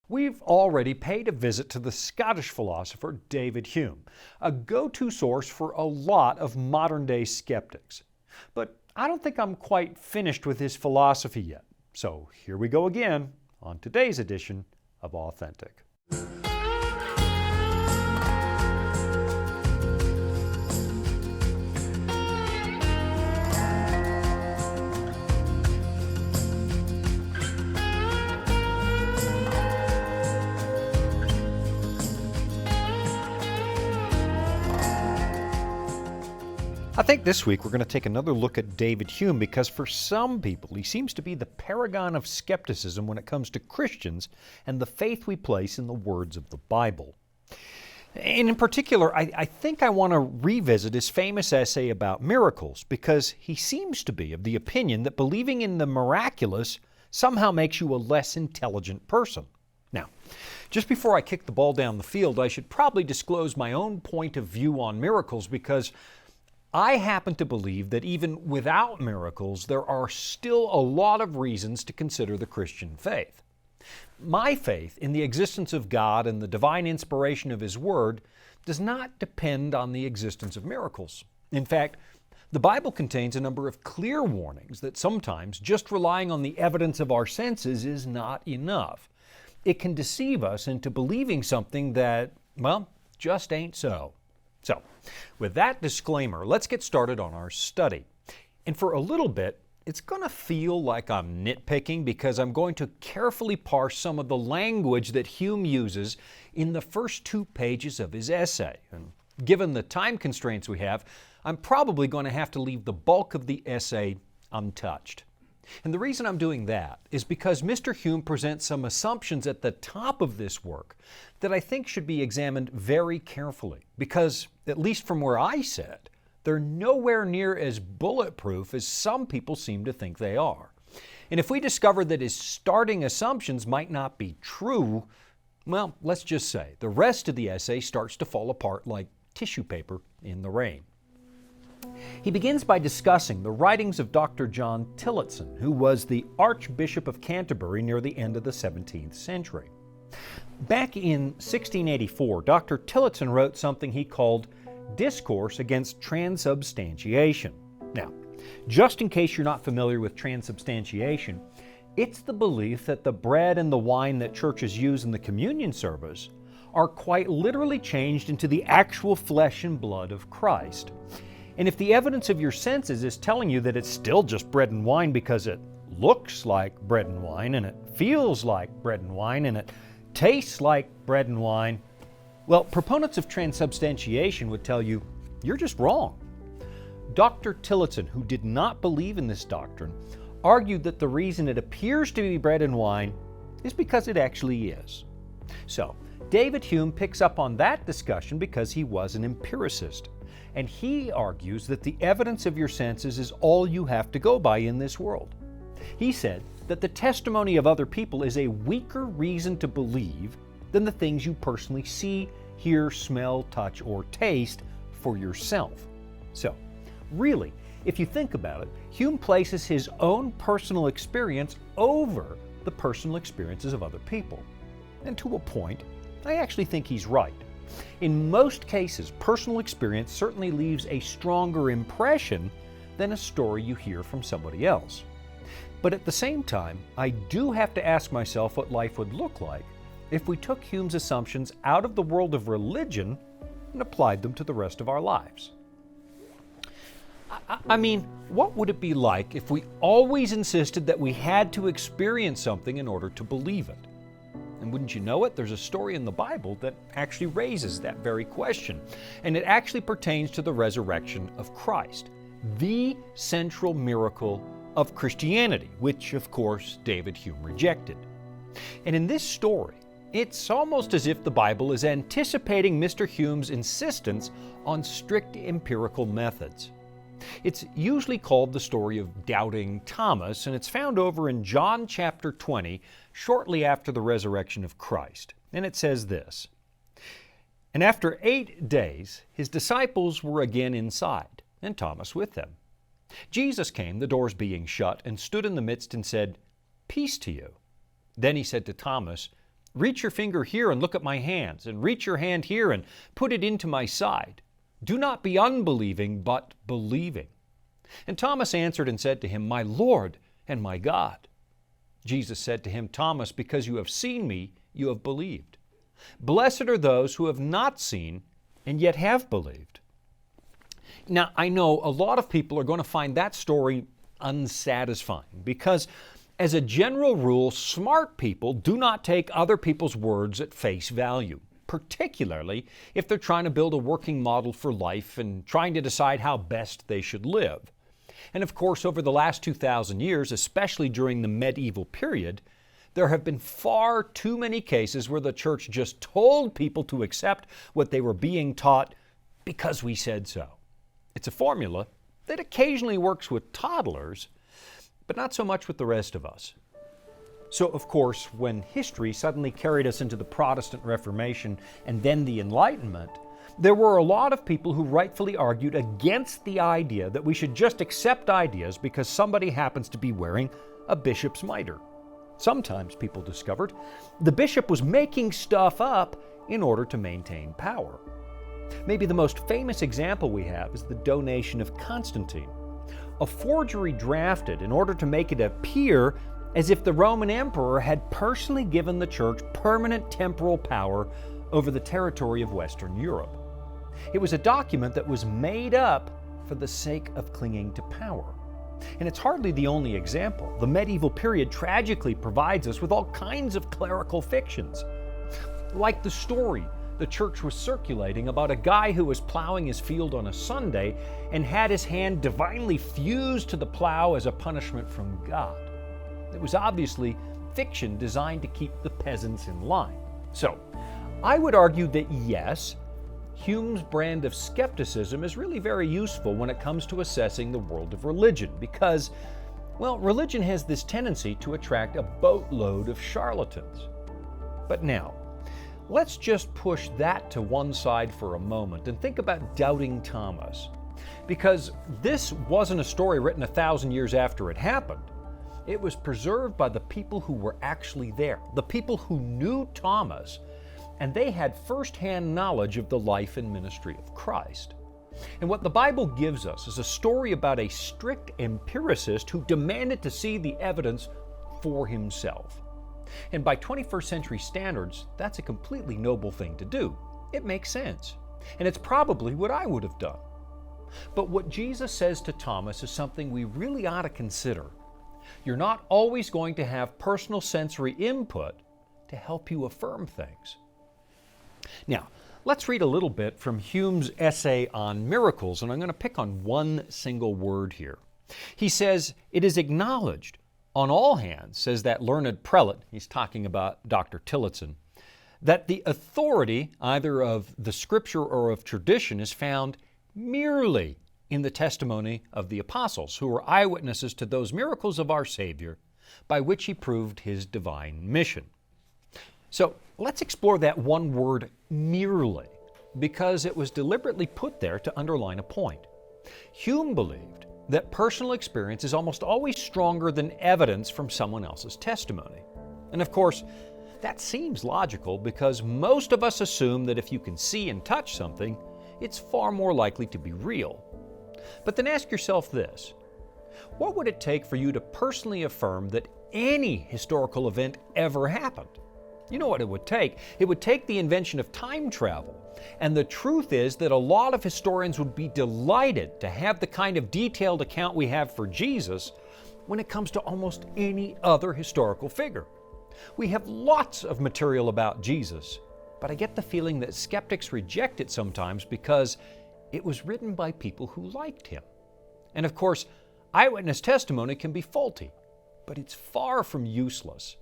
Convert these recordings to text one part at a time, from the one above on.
We've already paid a visit to the Scottish philosopher David Hume, a go-to source for a lot of modern-day skeptics. But I don't think I'm quite finished with his philosophy yet. So here we go again on today's edition of Authentic. I think this week we're going to take another look at David Hume because for some people he seems to be the paragon of skepticism when it comes to Christians and the faith we place in the words of the Bible. And in particular, I think I want to revisit his famous essay about miracles because he seems to be of the opinion that believing in the miraculous somehow makes you a less intelligent person. Now, just before I kick the ball down the field, I should probably disclose my own point of view on miracles because I happen to believe that even without miracles, there are still a lot of reasons to consider the Christian faith. My faith in the existence of God and the divine inspiration of His Word does not depend on the existence of miracles. In fact, the Bible contains a number of clear warnings that sometimes just relying on the evidence of our senses is not enough. It can deceive us into believing something that, well, just ain't so. So, with that disclaimer, let's get started on our study. And for a little bit, it's going to feel like I'm nitpicking because I'm going to carefully parse some of the language that Hume uses in the first 2 pages of his essay. And given the time constraints we have, I'm probably going to have to leave the bulk of the essay untouched. And the reason I'm doing that is because Mr. Hume presents some assumptions at the top of this work that I think should be examined very carefully because, at least from where I sit, they're nowhere near as bulletproof as some people seem to think they are. And if we discover that his starting assumptions might not be true, well, let's just say the rest of the essay starts to fall apart like tissue paper in the rain. He begins by discussing the writings of Dr. John Tillotson, who was the Archbishop of Canterbury near the end of the 17th century. Back in 1684, Dr. Tillotson wrote something he called Discourse Against Transubstantiation. Now, just in case you're not familiar with transubstantiation, it's the belief that the bread and the wine that churches use in the communion service are quite literally changed into the actual flesh and blood of Christ. And if the evidence of your senses is telling you that it's still just bread and wine because it looks like bread and wine, and it feels like bread and wine, and it tastes like bread and wine, well, proponents of transubstantiation would tell you, you're just wrong. Dr. Tillotson, who did not believe in this doctrine, argued that the reason it appears to be bread and wine is because it actually is. So, David Hume picks up on that discussion because he was an empiricist. And he argues that the evidence of your senses is all you have to go by in this world. He said that the testimony of other people is a weaker reason to believe than the things you personally see, hear, smell, touch, or taste for yourself. So, really, if you think about it, Hume places his own personal experience over the personal experiences of other people. And to a point, I actually think he's right. In most cases, personal experience certainly leaves a stronger impression than a story you hear from somebody else. But at the same time, I do have to ask myself what life would look like if we took Hume's assumptions out of the world of religion and applied them to the rest of our lives. I mean, what would it be like if we always insisted that we had to experience something in order to believe it? And wouldn't you know it, there's a story in the Bible that actually raises that very question. And it actually pertains to the resurrection of Christ, the central miracle of Christianity, which, of course, David Hume rejected. And in this story, it's almost as if the Bible is anticipating Mr. Hume's insistence on strict empirical methods. It's usually called the story of Doubting Thomas, and it's found over in John chapter 20, shortly after the resurrection of Christ. And it says this, "And after 8 days, his disciples were again inside, and Thomas with them. Jesus came, the doors being shut, and stood in the midst and said, 'Peace to you.' Then he said to Thomas, Reach your finger here and look at my hands, and reach your hand here and put it into my side. Do not be unbelieving, but believing." And Thomas answered and said to him, "My Lord and my God." Jesus said to him, "Thomas, because you have seen me, you have believed. Blessed are those who have not seen and yet have believed." Now, I know a lot of people are going to find that story unsatisfying because, as a general rule, smart people do not take other people's words at face value, particularly if they're trying to build a working model for life and trying to decide how best they should live. And of course, over the last 2,000 years, especially during the medieval period, there have been far too many cases where the church just told people to accept what they were being taught because we said so. It's a formula that occasionally works with toddlers, but not so much with the rest of us. So, of course, when history suddenly carried us into the Protestant Reformation and then the Enlightenment, there were a lot of people who rightfully argued against the idea that we should just accept ideas because somebody happens to be wearing a bishop's mitre. Sometimes, people discovered, the bishop was making stuff up in order to maintain power. Maybe the most famous example we have is the donation of Constantine, a forgery drafted in order to make it appear as if the Roman emperor had personally given the church permanent temporal power over the territory of Western Europe. It was a document that was made up for the sake of clinging to power. And it's hardly the only example. The medieval period tragically provides us with all kinds of clerical fictions, like the story the church was circulating about a guy who was plowing his field on a Sunday and had his hand divinely fused to the plow as a punishment from God. It was obviously fiction designed to keep the peasants in line. So, I would argue that yes, Hume's brand of skepticism is really very useful when it comes to assessing the world of religion because, well, religion has this tendency to attract a boatload of charlatans. But now, let's just push that to one side for a moment and think about doubting Thomas. Because this wasn't a story written 1,000 years after it happened. It was preserved by the people who were actually there, the people who knew Thomas, and they had first-hand knowledge of the life and ministry of Christ. And what the Bible gives us is a story about a strict empiricist who demanded to see the evidence for himself. And by 21st century standards, that's a completely noble thing to do. It makes sense. And it's probably what I would have done. But what Jesus says to Thomas is something we really ought to consider. You're not always going to have personal sensory input to help you affirm things. Now, let's read a little bit from Hume's essay on miracles, and I'm going to pick on one single word here. He says, "It is acknowledged on all hands," says that learned prelate, he's talking about Dr. Tillotson, "that the authority either of the Scripture or of tradition is found merely in the testimony of the apostles, who were eyewitnesses to those miracles of our Savior by which he proved his divine mission." So let's explore that one word, merely, because it was deliberately put there to underline a point. Hume believed that personal experience is almost always stronger than evidence from someone else's testimony. And of course, that seems logical because most of us assume that if you can see and touch something, it's far more likely to be real. But then ask yourself this: what would it take for you to personally affirm that any historical event ever happened? You know what it would take? It would take the invention of time travel. And the truth is that a lot of historians would be delighted to have the kind of detailed account we have for Jesus when it comes to almost any other historical figure. We have lots of material about Jesus, but I get the feeling that skeptics reject it sometimes because it was written by people who liked him. And of course, eyewitness testimony can be faulty, but it's far from useless.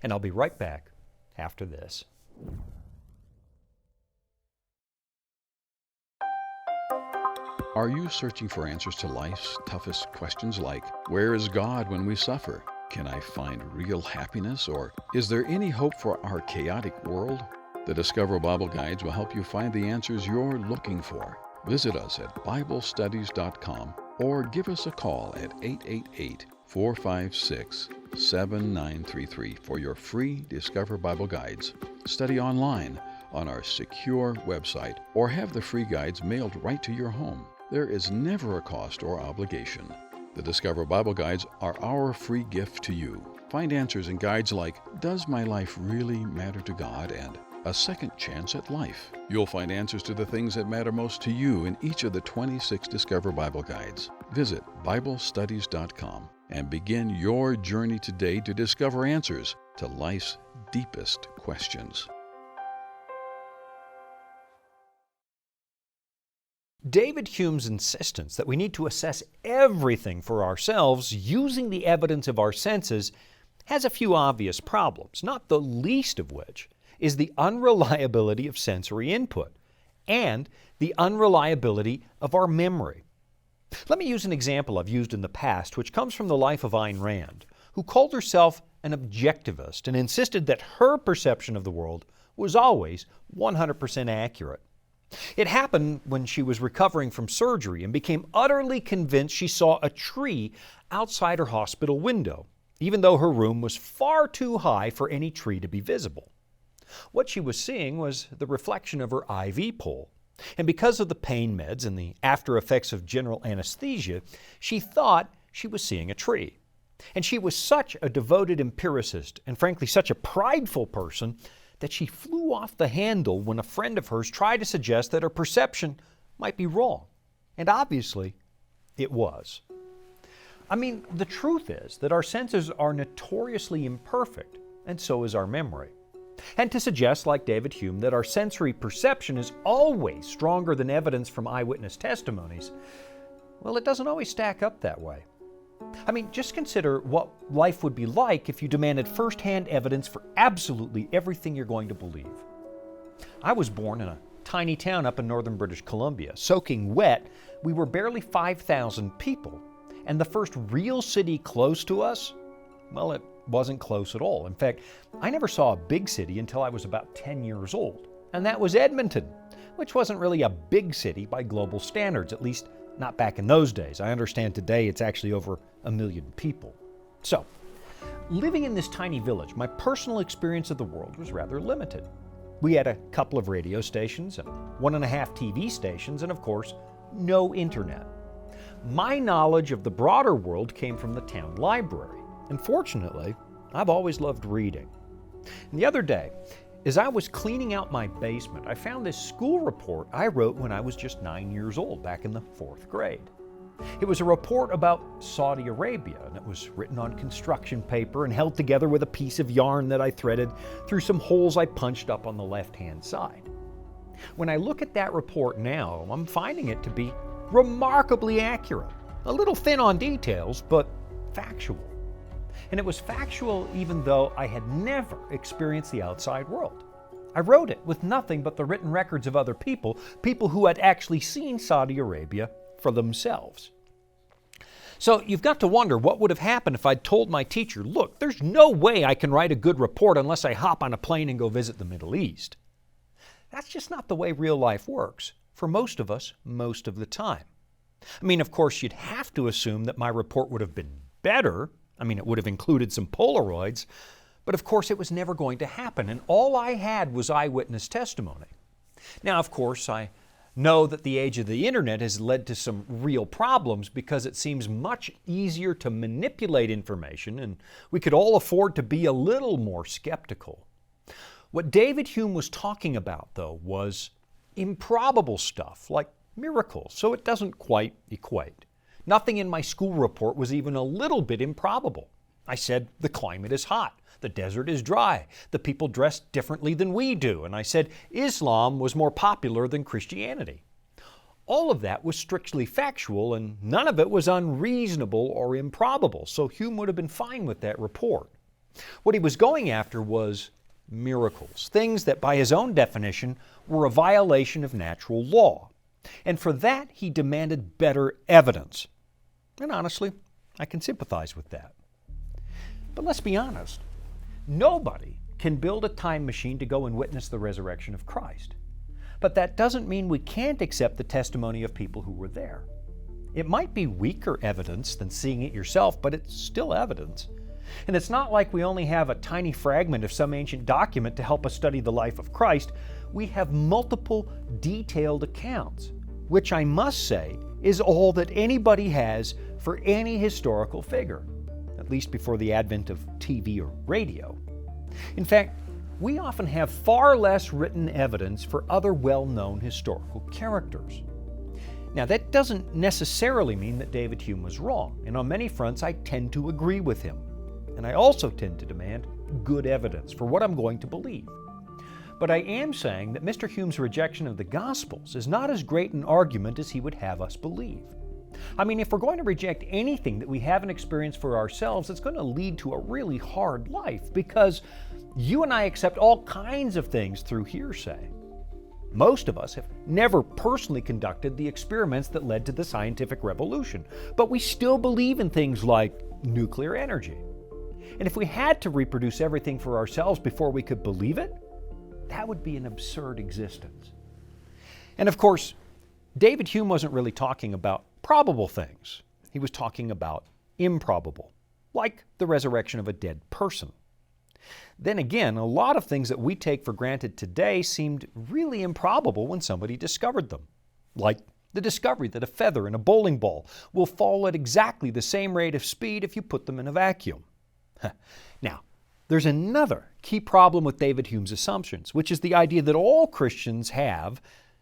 And I'll be right back after this. Are you searching for answers to life's toughest questions like, where is God when we suffer? Can I find real happiness? Or is there any hope for our chaotic world? The Discover Bible Guides will help you find the answers you're looking for. Visit us at BibleStudies.com or give us a call at 456-7933 for your free Discover Bible Guides. Study online on our secure website or have the free guides mailed right to your home. There is never a cost or obligation. The Discover Bible Guides are our free gift to you. Find answers in guides like, Does my life really matter to God? And A Second Chance at Life. You'll find answers to the things that matter most to you in each of the 26 Discover Bible Guides. Visit BibleStudies.com and begin your journey today to discover answers to life's deepest questions. David Hume's insistence that we need to assess everything for ourselves using the evidence of our senses has a few obvious problems, not the least of which is the unreliability of sensory input and the unreliability of our memory. Let me use an example I've used in the past, which comes from the life of Ayn Rand, who called herself an objectivist and insisted that her perception of the world was always 100% accurate. It happened when she was recovering from surgery and became utterly convinced she saw a tree outside her hospital window, even though her room was far too high for any tree to be visible. What she was seeing was the reflection of her IV pole, and because of the pain meds and the after effects of general anesthesia, she thought she was seeing a tree. And she was such a devoted empiricist and frankly such a prideful person that she flew off the handle when a friend of hers tried to suggest that her perception might be wrong. And obviously, it was. I mean, the truth is that our senses are notoriously imperfect, and so is our memory. And to suggest, like David Hume, that our sensory perception is always stronger than evidence from eyewitness testimonies, well, it doesn't always stack up that way. I mean, just consider what life would be like if you demanded first-hand evidence for absolutely everything you're going to believe. I was born in a tiny town up in northern British Columbia. Soaking wet, we were barely 5,000 people. And the first real city close to us, well, it wasn't close at all. In fact, I never saw a big city until I was about 10 years old. And that was Edmonton, which wasn't really a big city by global standards, at least not back in those days. I understand today it's actually over 1 million people. So, living in this tiny village, my personal experience of the world was rather limited. We had a couple of radio stations and 1.5 TV stations, and of course, no internet. My knowledge of the broader world came from the town library, and fortunately, I've always loved reading. And the other day, as I was cleaning out my basement, I found this school report I wrote when I was just 9 years old, back in the 4th grade. It was a report about Saudi Arabia, and it was written on construction paper and held together with a piece of yarn that I threaded through some holes I punched up on the left-hand side. When I look at that report now, I'm finding it to be remarkably accurate. A little thin on details, but factual. And it was factual even though I had never experienced the outside world. I wrote it with nothing but the written records of other people who had actually seen Saudi Arabia for themselves. So you've got to wonder what would have happened if I'd told my teacher, look, there's no way I can write a good report unless I hop on a plane and go visit the Middle East. That's just not the way real life works for most of us most of the time. I mean, of course, you'd have to assume that my report would have been better. I mean, it would have included some Polaroids, but of course it was never going to happen, and all I had was eyewitness testimony. Now, of course, I know that the age of the internet has led to some real problems because it seems much easier to manipulate information, and we could all afford to be a little more skeptical. What David Hume was talking about, though, was improbable stuff like miracles, so it doesn't quite equate. Nothing in my school report was even a little bit improbable. I said the climate is hot, the desert is dry, the people dress differently than we do, and I said Islam was more popular than Christianity. All of that was strictly factual, and none of it was unreasonable or improbable, so Hume would have been fine with that report. What he was going after was miracles, things that by his own definition were a violation of natural law. And for that, he demanded better evidence. And honestly, I can sympathize with that. But let's be honest, nobody can build a time machine to go and witness the resurrection of Christ. But that doesn't mean we can't accept the testimony of people who were there. It might be weaker evidence than seeing it yourself, but it's still evidence. And it's not like we only have a tiny fragment of some ancient document to help us study the life of Christ. We have multiple detailed accounts, which I must say is all that anybody has for any historical figure, at least before the advent of TV or radio. In fact, we often have far less written evidence for other well-known historical characters. Now, that doesn't necessarily mean that David Hume was wrong, and on many fronts I tend to agree with him. And I also tend to demand good evidence for what I'm going to believe. But I am saying that Mr. Hume's rejection of the Gospels is not as great an argument as he would have us believe. I mean, if we're going to reject anything that we haven't experienced for ourselves, it's going to lead to a really hard life, because you and I accept all kinds of things through hearsay. Most of us have never personally conducted the experiments that led to the scientific revolution, but we still believe in things like nuclear energy. And if we had to reproduce everything for ourselves before we could believe it, that would be an absurd existence. And of course, David Hume wasn't really talking about probable things. He was talking about improbable, like the resurrection of a dead person. Then again, a lot of things that we take for granted today seemed really improbable when somebody discovered them, like the discovery that a feather in a bowling ball will fall at exactly the same rate of speed if you put them in a vacuum. Now, there's another key problem with David Hume's assumptions, which is the idea that all Christians have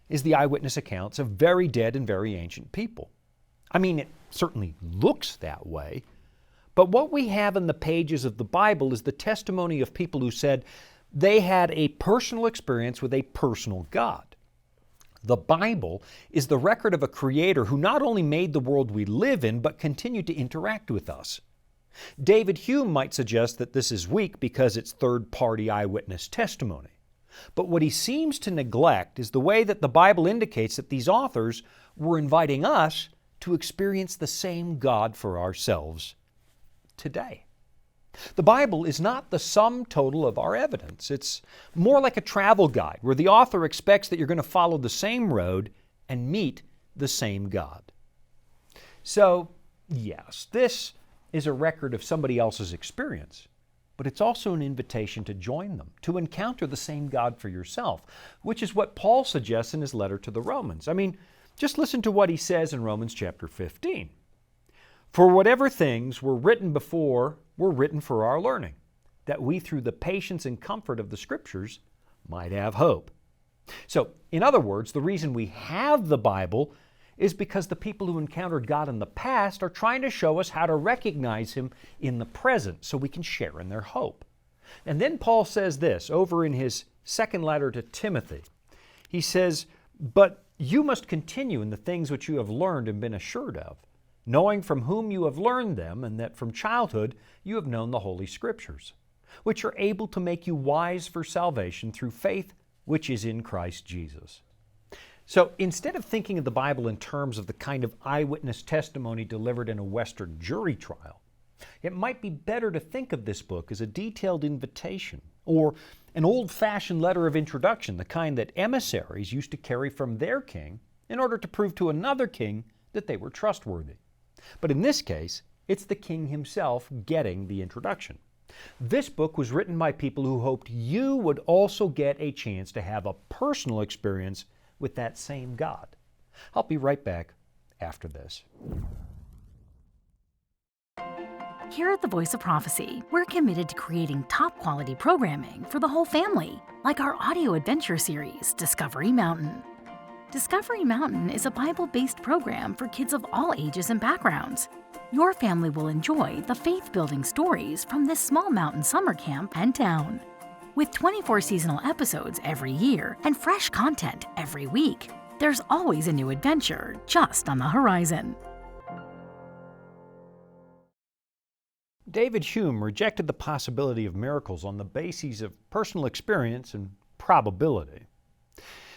is the eyewitness accounts of very dead and very ancient people. I mean, it certainly looks that way, but what we have in the pages of the Bible is the testimony of people who said they had a personal experience with a personal God. The Bible is the record of a Creator who not only made the world we live in, but continued to interact with us. David Hume might suggest that this is weak because it's third-party eyewitness testimony. But what he seems to neglect is the way that the Bible indicates that these authors were inviting us to experience the same God for ourselves today. The Bible is not the sum total of our evidence. It's more like a travel guide where the author expects that you're going to follow the same road and meet the same God. So, yes, this is a record of somebody else's experience, but it's also an invitation to join them, to encounter the same God for yourself, which is what Paul suggests in his letter to the Romans. I mean, just listen to what he says in Romans chapter 15. For whatever things were written before were written for our learning, that we through the patience and comfort of the Scriptures might have hope. So, in other words, the reason we have the Bible is because the people who encountered God in the past are trying to show us how to recognize Him in the present so we can share in their hope. And then Paul says this over in his second letter to Timothy. He says, "But you must continue in the things which you have learned and been assured of, knowing from whom you have learned them, and that from childhood you have known the Holy Scriptures, which are able to make you wise for salvation through faith which is in Christ Jesus." So instead of thinking of the Bible in terms of the kind of eyewitness testimony delivered in a Western jury trial, it might be better to think of this book as a detailed invitation or an old-fashioned letter of introduction, the kind that emissaries used to carry from their king in order to prove to another king that they were trustworthy. But in this case, it's the king himself getting the introduction. This book was written by people who hoped you would also get a chance to have a personal experience with that same God. I'll be right back after this. Here at the Voice of Prophecy, we're committed to creating top-quality programming for the whole family, like our audio adventure series, Discovery Mountain. Discovery Mountain is a Bible-based program for kids of all ages and backgrounds. Your family will enjoy the faith-building stories from this small mountain summer camp and town. With 24 seasonal episodes every year and fresh content every week, there's always a new adventure just on the horizon. David Hume rejected the possibility of miracles on the basis of personal experience and probability.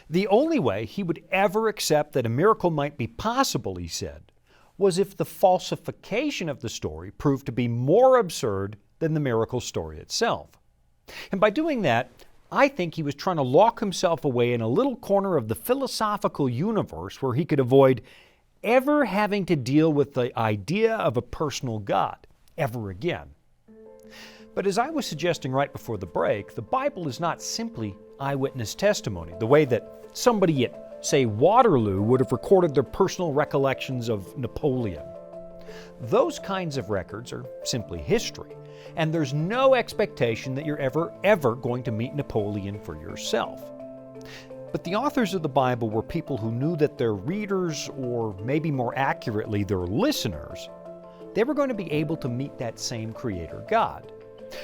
The only way he would ever accept that a miracle might be possible, he said, was if the falsification of the story proved to be more absurd than the miracle story itself. And by doing that, I think he was trying to lock himself away in a little corner of the philosophical universe where he could avoid ever having to deal with the idea of a personal God ever again. But as I was suggesting right before the break, the Bible is not simply eyewitness testimony, the way that somebody at, say, Waterloo would have recorded their personal recollections of Napoleon. Those kinds of records are simply history, and there's no expectation that you're ever going to meet Napoleon for yourself. But the authors of the Bible were people who knew that their readers, or maybe more accurately, their listeners, they were going to be able to meet that same Creator God.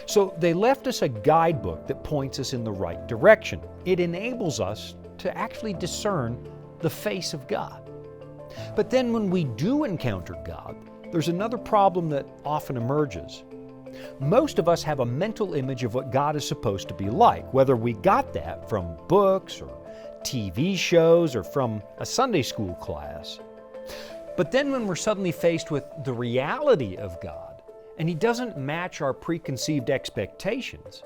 So they left us a guidebook that points us in the right direction. It enables us to actually discern the face of God. But then when we do encounter God, there's another problem that often emerges. Most of us have a mental image of what God is supposed to be like, whether we got that from books or TV shows or from a Sunday school class. But then when we're suddenly faced with the reality of God, and He doesn't match our preconceived expectations,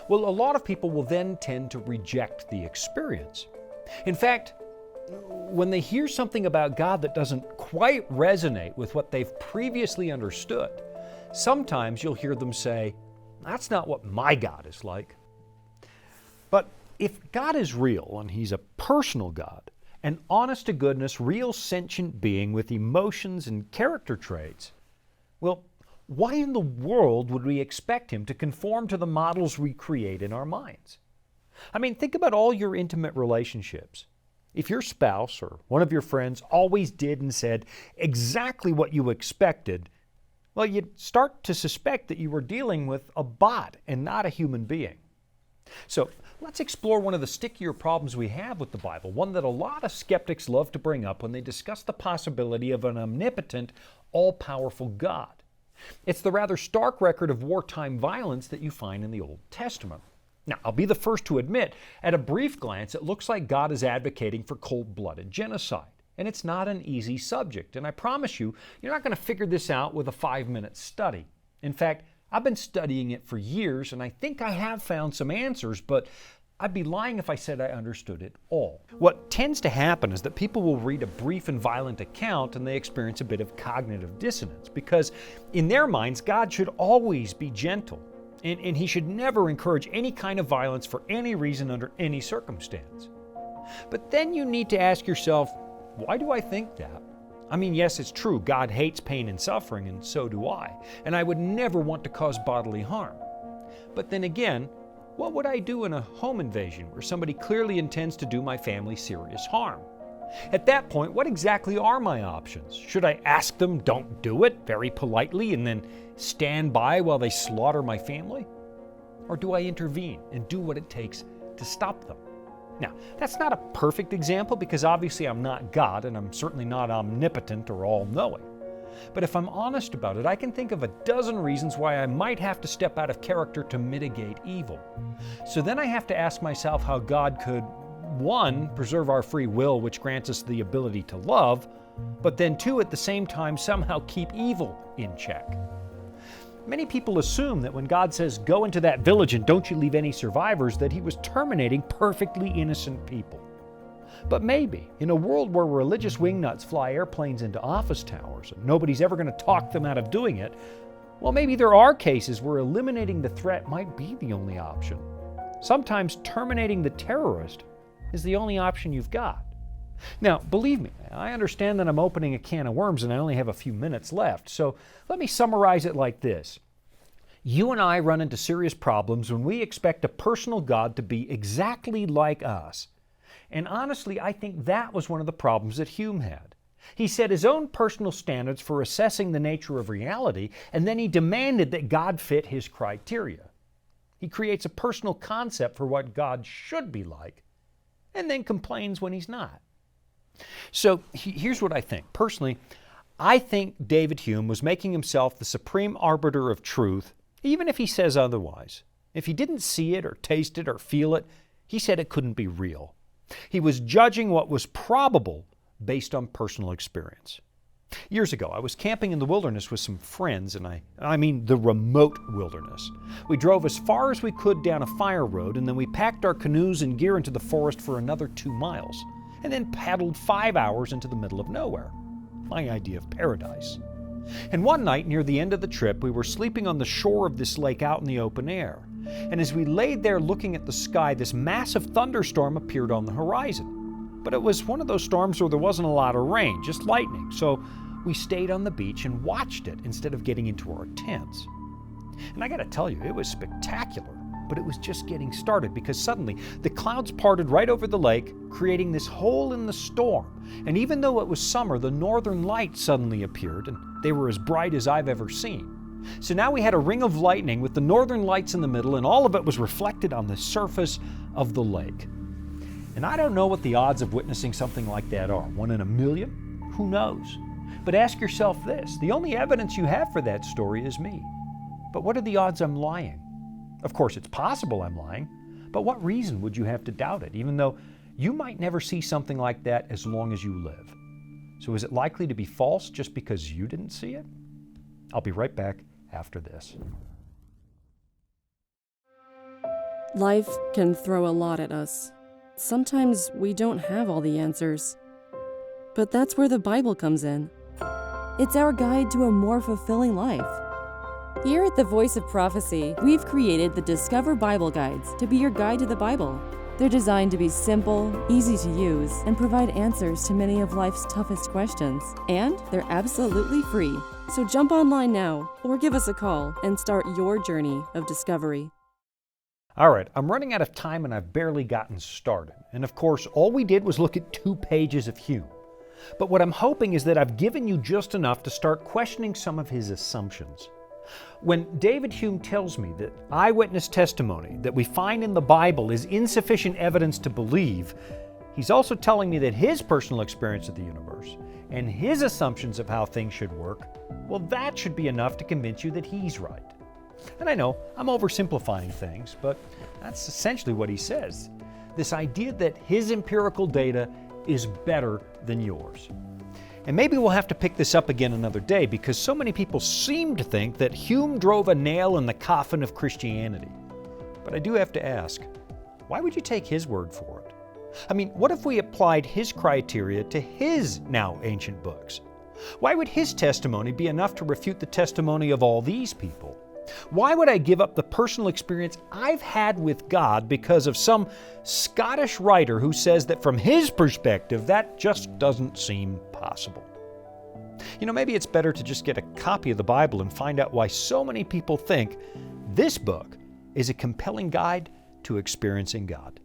well, a lot of people will then tend to reject the experience. In fact, when they hear something about God that doesn't quite resonate with what they've previously understood, sometimes you'll hear them say, "That's not what my God is like." But if God is real and He's a personal God, an honest-to-goodness, real sentient being with emotions and character traits, well, why in the world would we expect Him to conform to the models we create in our minds? I mean, think about all your intimate relationships. If your spouse or one of your friends always did and said exactly what you expected, well, you'd start to suspect that you were dealing with a bot and not a human being. So let's explore one of the stickier problems we have with the Bible, one that a lot of skeptics love to bring up when they discuss the possibility of an omnipotent, all-powerful God. It's the rather stark record of wartime violence that you find in the Old Testament. Now, I'll be the first to admit, at a brief glance, it looks like God is advocating for cold-blooded genocide. And it's not an easy subject. And I promise you, you're not going to figure this out with a 5-minute study. In fact, I've been studying it for years, and I think I have found some answers, but I'd be lying if I said I understood it all. What tends to happen is that people will read a brief and violent account and they experience a bit of cognitive dissonance because in their minds, God should always be gentle and He should never encourage any kind of violence for any reason under any circumstance. But then you need to ask yourself, why do I think that? I mean, yes, it's true, God hates pain and suffering, and so do I, and I would never want to cause bodily harm. But then again, what would I do in a home invasion where somebody clearly intends to do my family serious harm? At that point, what exactly are my options? Should I ask them, "Don't do it," very politely, and then stand by while they slaughter my family? Or do I intervene and do what it takes to stop them? Now, that's not a perfect example because obviously I'm not God and I'm certainly not omnipotent or all-knowing. But if I'm honest about it, I can think of a dozen reasons why I might have to step out of character to mitigate evil. So then I have to ask myself how God could, 1, preserve our free will, which grants us the ability to love, but then 2, at the same time, somehow keep evil in check. Many people assume that when God says, "Go into that village and don't you leave any survivors," that He was terminating perfectly innocent people. But maybe, in a world where religious wingnuts fly airplanes into office towers and nobody's ever going to talk them out of doing it, well, maybe there are cases where eliminating the threat might be the only option. Sometimes terminating the terrorist is the only option you've got. Now, believe me, I understand that I'm opening a can of worms and I only have a few minutes left, so let me summarize it like this. You and I run into serious problems when we expect a personal God to be exactly like us. And honestly, I think that was one of the problems that Hume had. He set his own personal standards for assessing the nature of reality, and then he demanded that God fit his criteria. He creates a personal concept for what God should be like, and then complains when He's not. So here's what I think. Personally, I think David Hume was making himself the supreme arbiter of truth, even if he says otherwise. If he didn't see it or taste it or feel it, he said it couldn't be real. He was judging what was probable based on personal experience. Years ago, I was camping in the wilderness with some friends, and I mean the remote wilderness. We drove as far as we could down a fire road, and then we packed our canoes and gear into the forest for another 2 miles, and then paddled 5 hours into the middle of nowhere. my idea of paradise. And one night near the end of the trip, we were sleeping on the shore of this lake out in the open air. And as we laid there looking at the sky, this massive thunderstorm appeared on the horizon. But it was one of those storms where there wasn't a lot of rain, just lightning. So we stayed on the beach and watched it instead of getting into our tents. And I gotta tell you, it was spectacular. But it was just getting started because suddenly the clouds parted right over the lake, creating this hole in the storm. And even though it was summer, the northern lights suddenly appeared, and they were as bright as I've ever seen. So now we had a ring of lightning with the northern lights in the middle, and all of it was reflected on the surface of the lake. And I don't know what the odds of witnessing something like that are. 1 in a million? Who knows? But ask yourself this: the only evidence you have for that story is me. But what are the odds I'm lying? Of course, it's possible I'm lying, but what reason would you have to doubt it, even though you might never see something like that as long as you live? So is it likely to be false just because you didn't see it? I'll be right back after this. Life can throw a lot at us. Sometimes we don't have all the answers. But that's where the Bible comes in. It's our guide to a more fulfilling life. Here at the Voice of Prophecy, we've created the Discover Bible Guides to be your guide to the Bible. They're designed to be simple, easy to use, and provide answers to many of life's toughest questions. And they're absolutely free. So jump online now, or give us a call and start your journey of discovery. All right, I'm running out of time and I've barely gotten started. And of course, all we did was look at 2 pages of Hume. But what I'm hoping is that I've given you just enough to start questioning some of his assumptions. When David Hume tells me that eyewitness testimony that we find in the Bible is insufficient evidence to believe, he's also telling me that his personal experience of the universe and his assumptions of how things should work, well, that should be enough to convince you that he's right. And I know I'm oversimplifying things, but that's essentially what he says. This idea that his empirical data is better than yours. And maybe we'll have to pick this up again another day because so many people seem to think that Hume drove a nail in the coffin of Christianity. But I do have to ask, why would you take his word for it? I mean, what if we applied his criteria to his now ancient books? Why would his testimony be enough to refute the testimony of all these people? Why would I give up the personal experience I've had with God because of some Scottish writer who says that from his perspective, that just doesn't seem possible? You know, maybe it's better to just get a copy of the Bible and find out why so many people think this book is a compelling guide to experiencing God.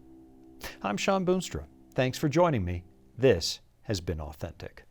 I'm Shawn Boonstra. Thanks for joining me. This has been Authentic.